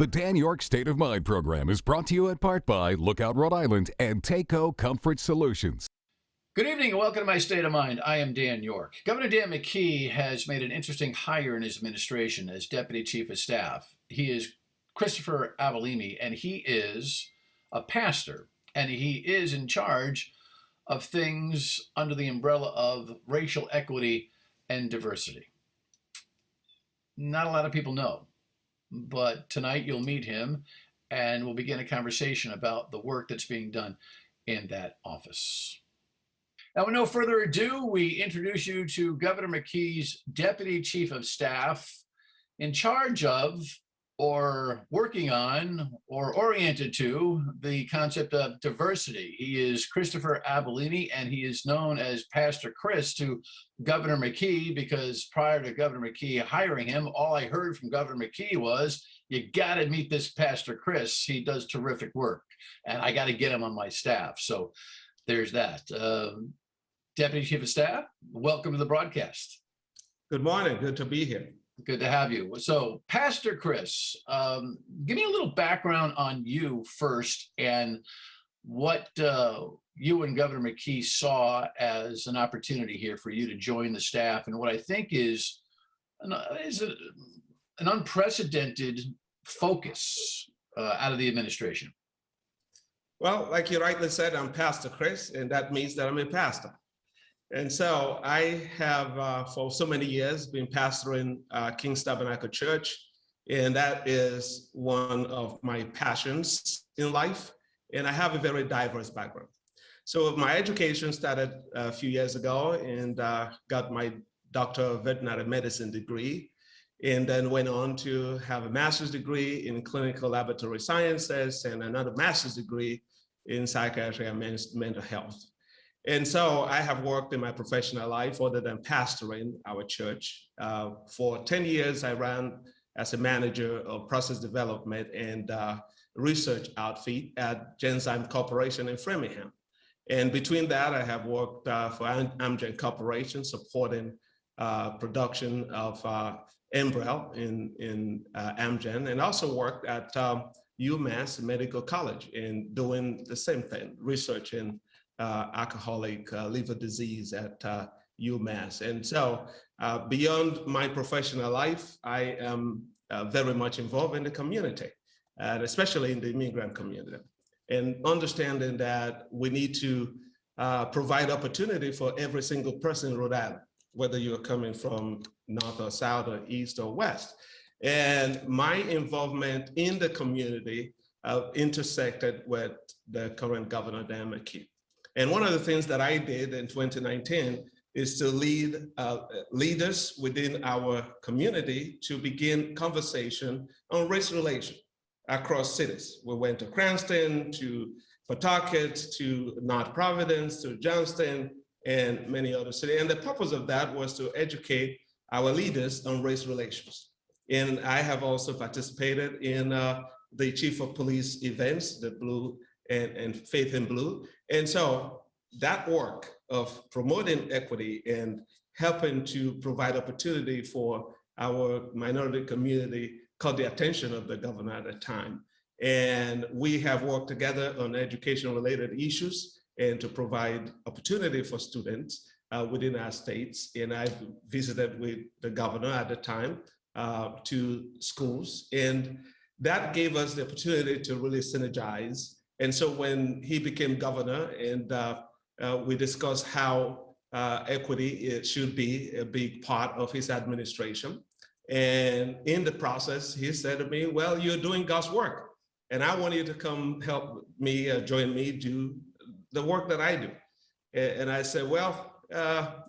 The Dan Yorke State of Mind program is brought to you in part by Lookout Rhode Island and Takeo Comfort Solutions. Good evening and welcome to my State of Mind. I am Dan Yorke. Governor Dan McKee has made an interesting hire in his administration as Deputy Chief of Staff. He is Christopher Abhulime, and he is a pastor, and he is in charge of things under the umbrella of racial equity and diversity. Not a lot of people know, but tonight you'll meet him and we'll begin a conversation about the work that's being done in that office. Now, with no further ado, we introduce you to Governor McKee's Deputy Chief of Staff in charge of, or working on, or oriented to the concept of diversity. He is Christopher Abhulime, and he is known as Pastor Chris to Governor McKee because prior to Governor McKee hiring him, all I heard from Governor McKee was, you got to meet this Pastor Chris. He does terrific work, and I got to get him on my staff. So there's that. Deputy Chief of Staff, welcome to the broadcast. Good morning. Good to be here. Good to have you. So, Pastor Chris, give me a little background on you first and what you and Governor McKee saw as an opportunity here for you to join the staff, and what I think is an unprecedented focus out of the administration. Well, like you rightly said, I'm Pastor Chris, and that means that I'm a pastor. And so I have, for so many years, been pastoring King's Tabernacle Church, and that is one of my passions in life. And I have a very diverse background. So my education started a few years ago, and got my Doctor of Veterinary Medicine degree, and then went on to have a master's degree in clinical laboratory sciences and another master's degree in psychiatry and mental health. And so I have worked in my professional life other than pastoring our church. For 10 years, I ran as a manager of process development and research outfit at Genzyme Corporation in Framingham. And between that, I have worked for Amgen Corporation, supporting production of Enbrel in Amgen, and also worked at UMass Medical College in doing the same thing, researching alcoholic liver disease at UMass. And so beyond my professional life, I am very much involved in the community, and especially in the immigrant community, and understanding that we need to provide opportunity for every single person in Rhode Island, whether you're coming from north or south or east or west. And my involvement in the community intersected with the current governor, Dan McKee. And one of the things that I did in 2019 is to lead leaders within our community to begin conversation on race relations across cities. We went to Cranston, to Pawtucket, to North Providence, to Johnston, and many other cities. And the purpose of that was to educate our leaders on race relations. And I have also participated in the Chief of Police events, the Blue and Faith in Blue. And so that work of promoting equity and helping to provide opportunity for our minority community caught the attention of the governor at the time. And we have worked together on education-related issues and to provide opportunity for students within our states. And I've visited with the governor at the time to schools. And that gave us the opportunity to really synergize. And so when he became governor, and we discussed how equity should be a big part of his administration. And in the process, he said to me, well, you're doing God's work, and I want you to come help me, join me do the work that I do. And I said, well,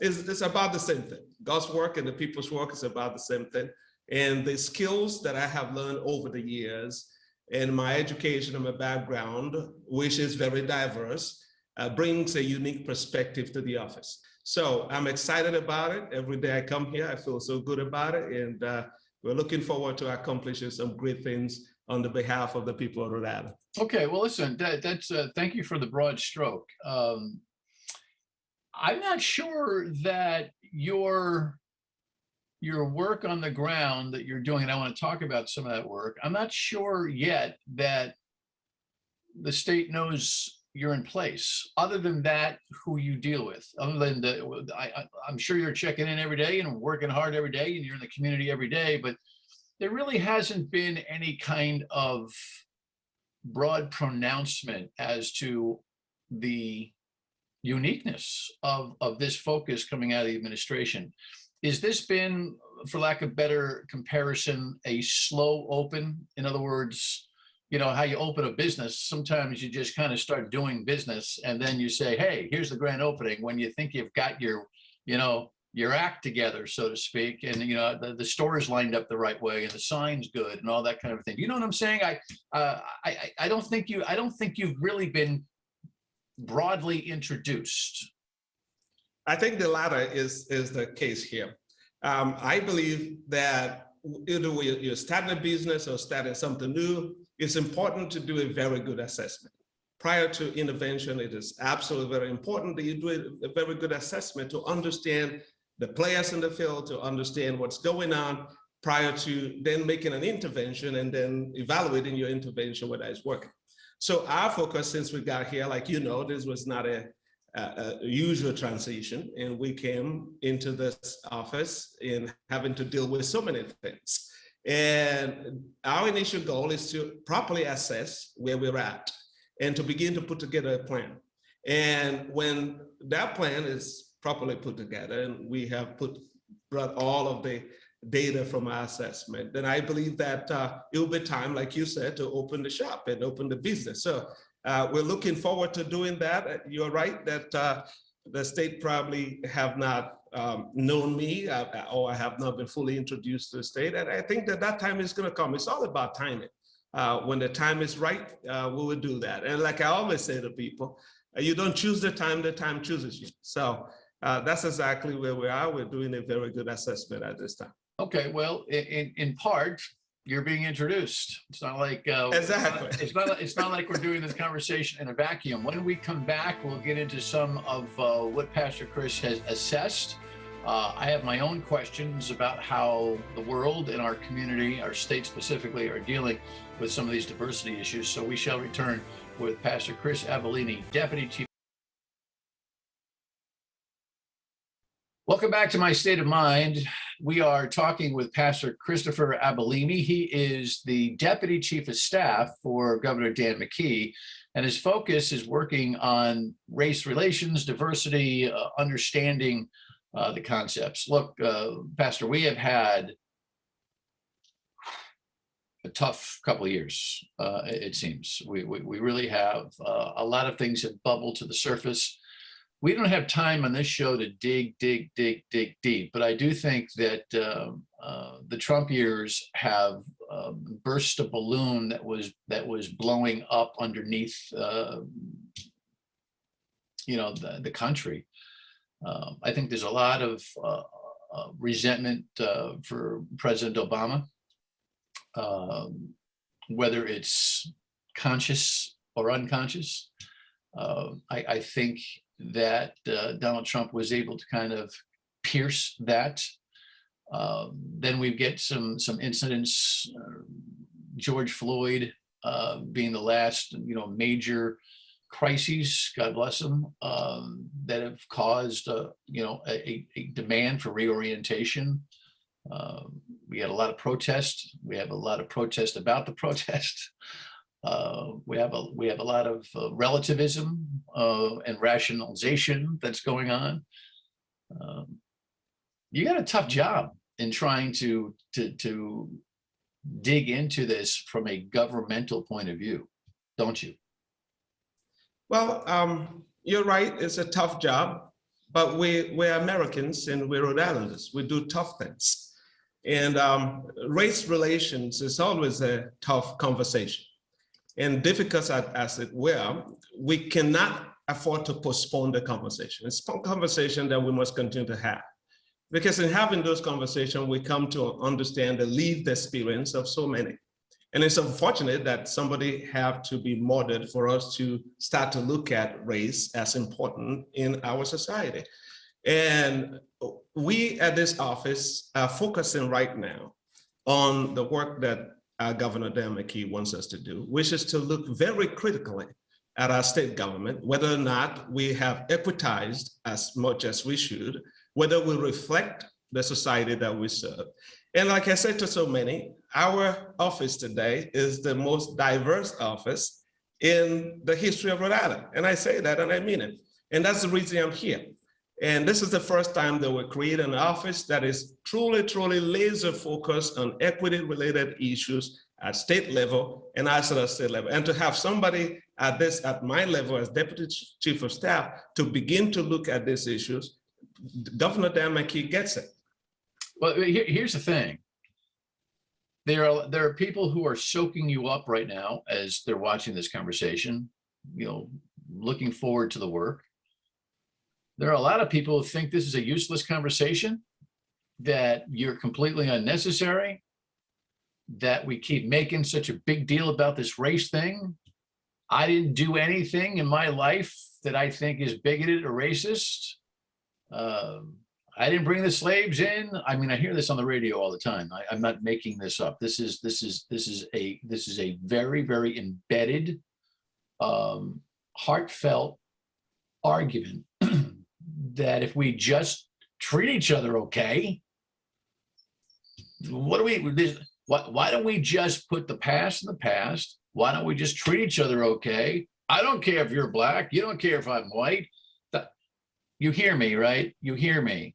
it's about the same thing. God's work and the people's work is about the same thing. And the skills that I have learned over the years, and my education and my background, which is very diverse, brings a unique perspective to the office. So I'm excited about it. Every day I come here, I feel so good about it. And we're looking forward to accomplishing some great things on the behalf of the people of Rhode Island. Okay, well, listen, that's thank you for the broad stroke. I'm not sure that your your work on the ground that you're doing, and I want to talk about some of that work, I'm not sure yet that the state knows you're in place. Other than that, who you deal with, other than I'm sure you're checking in every day and working hard every day, and you're in the community every day, but there really hasn't been any kind of broad pronouncement as to the uniqueness of this focus coming out of the administration. Is this been, for lack of better comparison, a slow open? In other words, you know, how you open a business, sometimes you just kind of start doing business and then you say, hey, here's the grand opening, when you think you've got your, you know, your act together, so to speak, and you know the store is lined up the right way and the sign's good and all that kind of thing. You know what I'm saying? I don't think you've really been broadly introduced. I think the latter is the case here. I believe that either you're starting a business or starting something new, it's important to do a very good assessment. Prior to intervention, it is absolutely very important that you do a very good assessment to understand the players in the field, to understand what's going on prior to then making an intervention and then evaluating your intervention, whether it's working. So our focus, since we got here, like you know, this was not a usual transition, and we came into this office in having to deal with so many things. And our initial goal is to properly assess where we're at and to begin to put together a plan. And when that plan is properly put together and we have brought all of the data from our assessment, then I believe that it will be time, like you said, to open the shop and open the business. So we're looking forward to doing that. You're right that the state probably have not known me or I have not been fully introduced to the state. And I think that time is going to come. It's all about timing. When the time is right, we will do that. And like I always say to people, you don't choose the time chooses you. So that's exactly where we are. We're doing a very good assessment at this time. Okay, well, in part, you're being introduced. It's not like exactly. It's not like we're doing this conversation in a vacuum. When we come back, we'll get into some of what Pastor Chris has assessed. I have my own questions about how the world and our community, our state specifically, are dealing with some of these diversity issues. So we shall return with Pastor Chris Abhulime, Deputy Chief. Welcome back to My State of Mind. We are talking with Pastor Christopher Abhulime. He is the Deputy Chief of Staff for Governor Dan McKee, and his focus is working on race relations, diversity, understanding the concepts. Look, Pastor, we have had a tough couple of years, it seems. We really have. A lot of things have bubbled to the surface. We don't have time on this show to dig deep, but I do think that the Trump years have burst a balloon that was blowing up underneath, the country. I think there's a lot of resentment for President Obama, whether it's conscious or unconscious. I think that Donald Trump was able to kind of pierce that. Then we get some incidents, George Floyd being the last, major crises, God bless him, that have caused, a demand for reorientation. We had a lot of protest. We have a lot of protest about the protest. We have a lot of relativism and rationalization that's going on. You got a tough job in trying to dig into this from a governmental point of view, don't you? Well, you're right. It's a tough job, but we're Americans and we're Rhode Islanders. We do tough things, and race relations is always a tough conversation. And difficult as it were, we cannot afford to postpone the conversation. It's a conversation that we must continue to have. Because in having those conversations, we come to understand the lived experience of so many. And it's unfortunate that somebody have to be murdered for us to start to look at race as important in our society. And we at this office are focusing right now on the work that Governor Dan McKee wants us to do, which is to look very critically at our state government, whether or not we have equitized as much as we should, whether we reflect the society that we serve. And like I said to so many, our office today is the most diverse office in the history of Rhode Island. And I say that and I mean it. And that's the reason I'm here. And this is the first time that we're creating an office that is truly, truly laser focused on equity related issues at state level and outside of state level. And to have somebody at my level as Deputy Chief of Staff to begin to look at these issues, Governor Dan McKee gets it. Well, here's the thing. There are people who are soaking you up right now as they're watching this conversation, looking forward to the work. There are a lot of people who think this is a useless conversation, that you're completely unnecessary, that we keep making such a big deal about this race thing. I didn't do anything in my life that I think is bigoted or racist. I didn't bring the slaves in. I mean, I hear this on the radio all the time. I'm not making this up. This is a very, very embedded, heartfelt argument that if we just treat each other okay, why don't we just put the past in the past? Why don't we just treat each other okay? I don't care if you're black. You don't care if I'm white. You hear me, right? You hear me.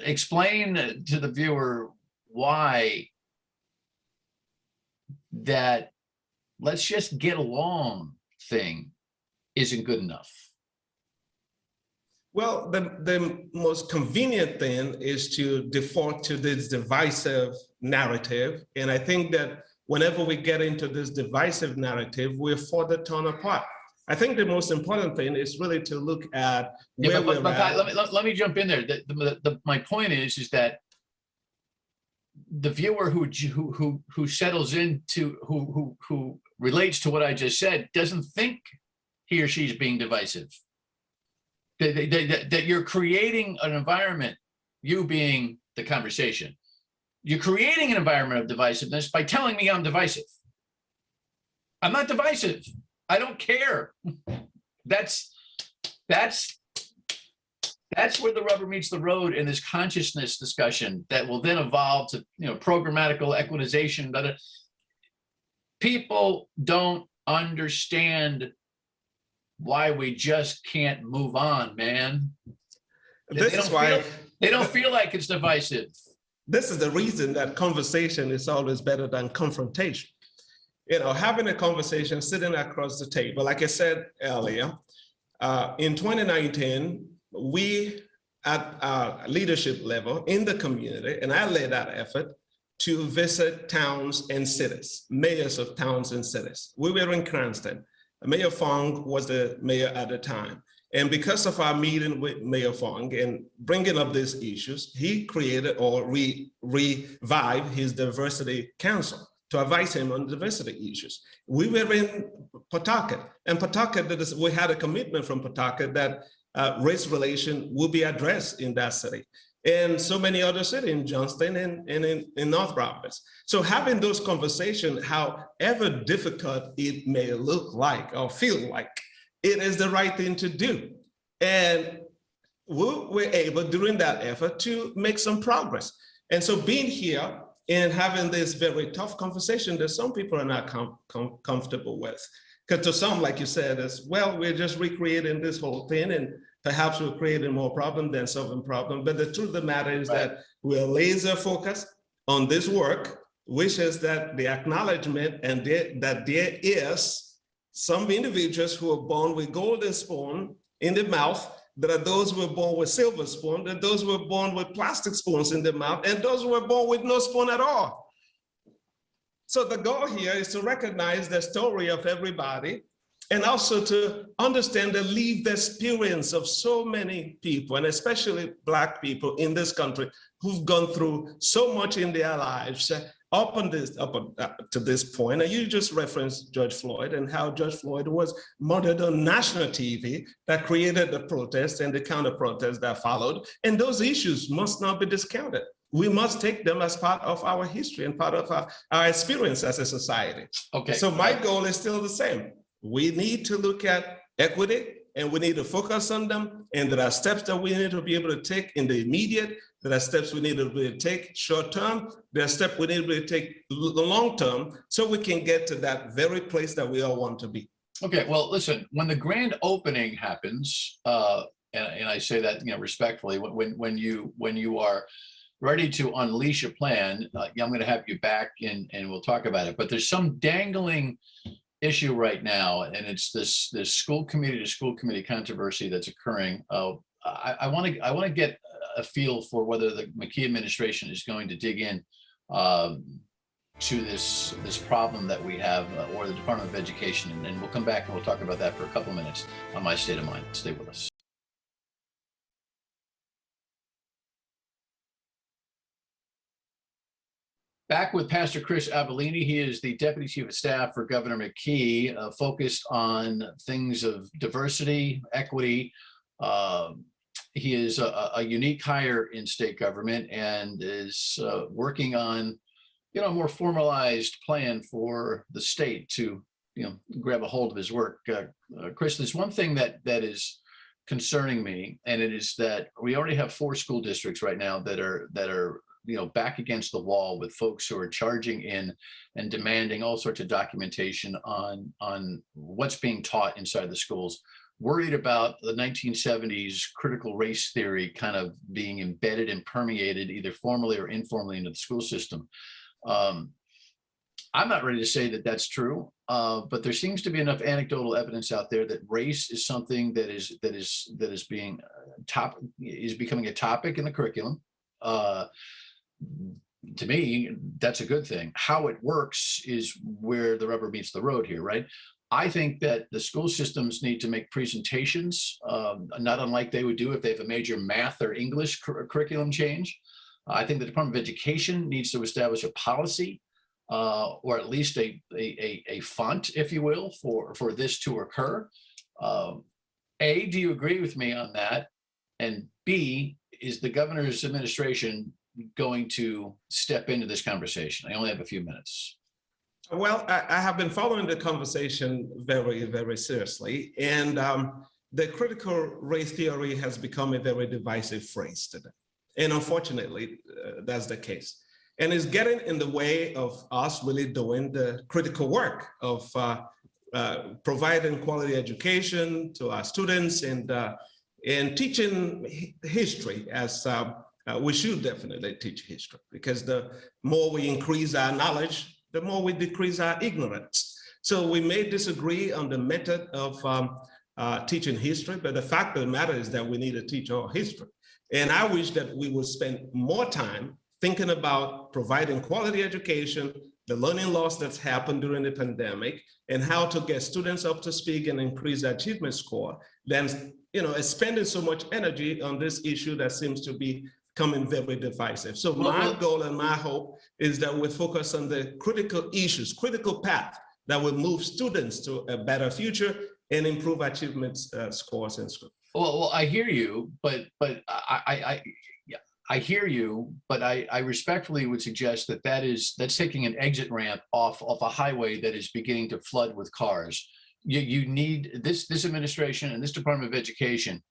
Explain to the viewer why that let's just get along thing isn't good enough. Well, the most convenient thing is to default to this divisive narrative. And I think that whenever we get into this divisive narrative, we're further torn apart. I think the most important thing is really to look at where we're at. Let me jump in there. My point is that the viewer who settles into who relates to what I just said doesn't think he or she's being divisive. That you're creating an environment, you being the conversation, you're creating an environment of divisiveness by telling me I'm divisive. I'm not divisive. I don't care. That's where the rubber meets the road in this consciousness discussion that will then evolve to programmatical equitization. But people don't understand why we just can't move on, man. This is why they don't feel like it's divisive. This is the reason that conversation is always better than confrontation. Having a conversation, sitting across the table, like I said earlier, in 2019, we at our leadership level in the community, and I led that effort to visit towns and cities, mayors of towns and cities. We were in Cranston. Mayor Fong was the mayor at the time. And because of our meeting with Mayor Fong and bringing up these issues, he created or revived his diversity council to advise him on diversity issues. We were in Pawtucket, and Pawtucket, we had a commitment from Pawtucket that race relation will be addressed in that city. And so many other cities in Johnston and in North Providence. So having those conversations, however difficult it may look like or feel like, it is the right thing to do. And we were able during that effort to make some progress. And so being here and having this very tough conversation that some people are not comfortable with. Because to some, like you said, is, well, we're just recreating this whole thing and perhaps we're creating more problem than solving problem. But the truth of the matter is that we're laser focused on this work, which is that the acknowledgement and that there is some individuals who are born with golden spoon in the mouth. There are those who were born with silver spoon, there are those who were born with plastic spoons in the mouth, and those who were born with no spoon at all. So the goal here is to recognize the story of everybody and also to understand the lived experience of so many people, and especially Black people in this country who've gone through so much in their lives to this point, and you just referenced George Floyd and how George Floyd was murdered on national TV that created the protest and the counter protest that followed. And those issues must not be discounted. We must take them as part of our history and part of our experience as a society. Okay. So my goal is still the same. We need to look at equity, and we need to focus on them. And there are steps that we need to be able to take in the immediate. There are steps we need to be able to take short term. There are steps we need to be able to take the long term, so we can get to that very place that we all want to be. Okay, well, listen, when the grand opening happens, and I say that, respectfully, when you are ready to unleash a plan, I'm going to have you back and we'll talk about it. But there's some dangling issue right now, and it's this school committee to school committee controversy that's occurring. I want to get a feel for whether the McKee administration is going to dig in to this problem that we have, or the Department of Education, and we'll come back and we'll talk about that for a couple minutes on My State of Mind. Stay with us. Back with Pastor Chris Abhulime. He is the Deputy Chief of Staff for Governor McKee, focused on things of diversity, equity. He is a unique hire in state government and is working on, a more formalized plan for the state to, grab a hold of his work. Chris, there's one thing that is concerning me, and it is that we already have 4 school districts right now that are back against the wall with folks who are charging in and demanding all sorts of documentation on what's being taught inside the schools, worried about the 1970s critical race theory kind of being embedded and permeated either formally or informally into the school system. I'm not ready to say that that's true, but there seems to be enough anecdotal evidence out there that race is something that is becoming a topic in the curriculum. To me, that's a good thing. How it works is where the rubber meets the road here, right? I think that the school systems need to make presentations, not unlike they would do if they have a major math or English curriculum change. I think the Department of Education needs to establish a policy, or at least a font, if you will, for this to occur. A, do you agree with me on that? And B, is the governor's administration going to step into this conversation? I only have a few minutes. Well, I have been following the conversation very, very seriously. And the critical race theory has become a very divisive phrase today. And unfortunately, that's the case. And it's getting in the way of us really doing the critical work of providing quality education to our students and teaching history, as we should definitely teach history, because the more we increase our knowledge, the more we decrease our ignorance. So we may disagree on the method of teaching history, but the fact of the matter is that we need to teach our history. And I wish that we would spend more time thinking about providing quality education, the learning loss that's happened during the pandemic, and how to get students up to speed and increase their achievement score, than spending so much energy on this issue that seems to be becoming very divisive. So my goal and my hope is that we focus on the critical issues, critical path that will move students to a better future and improve achievement scores in school. Well, I hear you, but I hear you, but I respectfully would suggest that's taking an exit ramp off a highway that is beginning to flood with cars. You need this administration and this Department of Education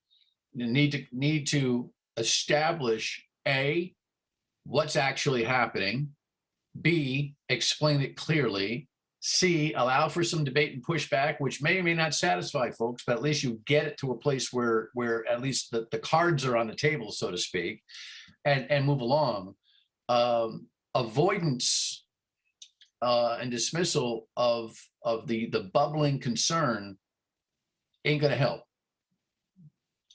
need to establish A, what's actually happening, B, explain it clearly, C, allow for some debate and pushback, which may or may not satisfy folks, but at least you get it to a place where at least the cards are on the table, so to speak, and move along. Avoidance and dismissal of the bubbling concern ain't going to help.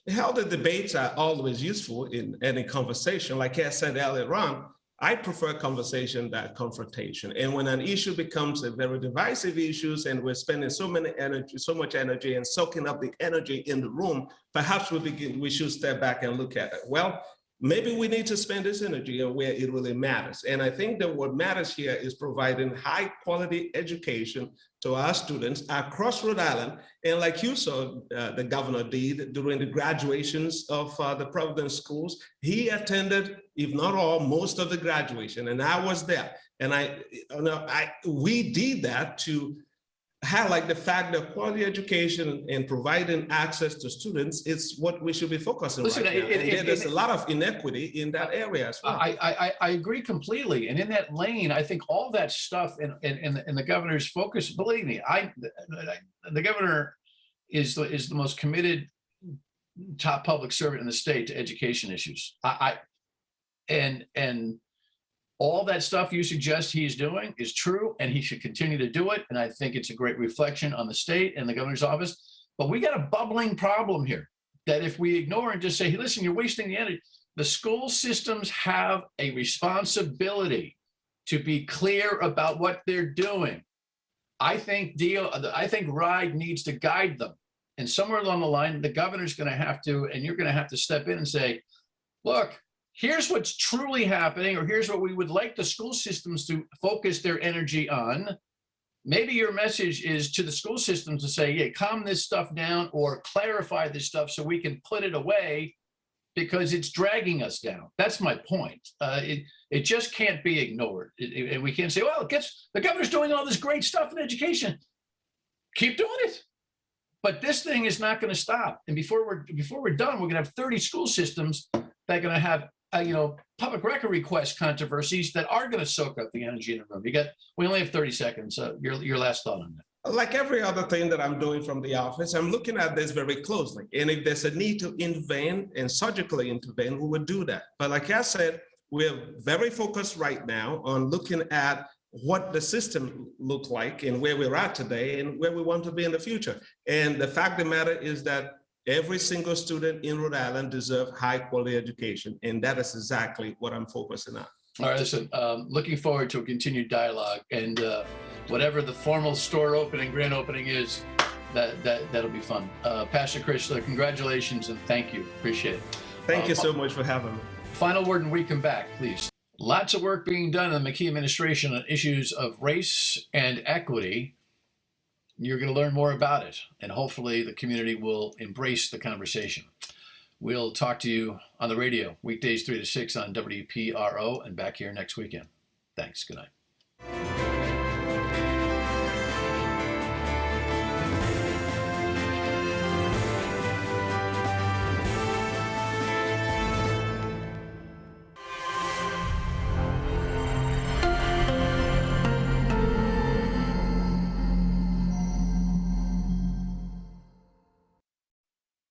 Healthy debates are always useful in any conversation. Like I said earlier on, I prefer conversation than confrontation. And when an issue becomes a very divisive issue and we're spending so much energy and soaking up the energy in the room, perhaps we should step back and look at it. Well, maybe we need to spend this energy on where it really matters. And I think that what matters here is providing high quality education to our students across Rhode Island. And like you saw, the governor did during the graduations of the Providence schools, he attended, if not all, most of the graduation, and I was there. And we did that to highlight the fact that quality education and providing access to students is what we should be focusing on. There's a lot of inequity in that area as well. I agree completely. And in that lane, I think all that stuff in the governor's focus, believe me, the governor is the most committed top public servant in the state to education issues. And all that stuff you suggest he's doing is true, and he should continue to do it. And I think it's a great reflection on the state and the governor's office. But we got a bubbling problem here that if we ignore and just say, hey, listen, you're wasting the energy, the school systems have a responsibility to be clear about what they're doing. I think RIDE needs to guide them. And somewhere along the line, the governor's going to have to, and you're going to have to step in and say, look, here's what's truly happening, or here's what we would like the school systems to focus their energy on. Maybe your message is to the school systems to say, yeah, calm this stuff down or clarify this stuff so we can put it away because it's dragging us down. That's my point. It just can't be ignored. And we can't say, well, the governor's doing all this great stuff in education. Keep doing it. But this thing is not going to stop. And before we're done, we're going to have 30 school systems that are going to have public record request controversies that are going to soak up the energy in the room. We only have 30 seconds. Your last thought on that. Like every other thing that I'm doing from the office, I'm looking at this very closely. And if there's a need to intervene and surgically intervene, we would do that. But like I said, we're very focused right now on looking at what the system looked like and where we're at today and where we want to be in the future. And the fact of the matter is that every single student in Rhode Island deserves high quality education. And that is exactly what I'm focusing on. All right, listen, looking forward to a continued dialogue, and whatever the formal store opening, grand opening is, that'll be fun. Pastor Chris, congratulations and thank you. Appreciate it. Thank you so much for having me. Final word and we come back, please. Lots of work being done in the McKee administration on issues of race and equity. You're going to learn more about it, and hopefully the community will embrace the conversation. We'll talk to you on the radio, weekdays 3 to 6 on WPRO, and back here next weekend. Thanks. Good night.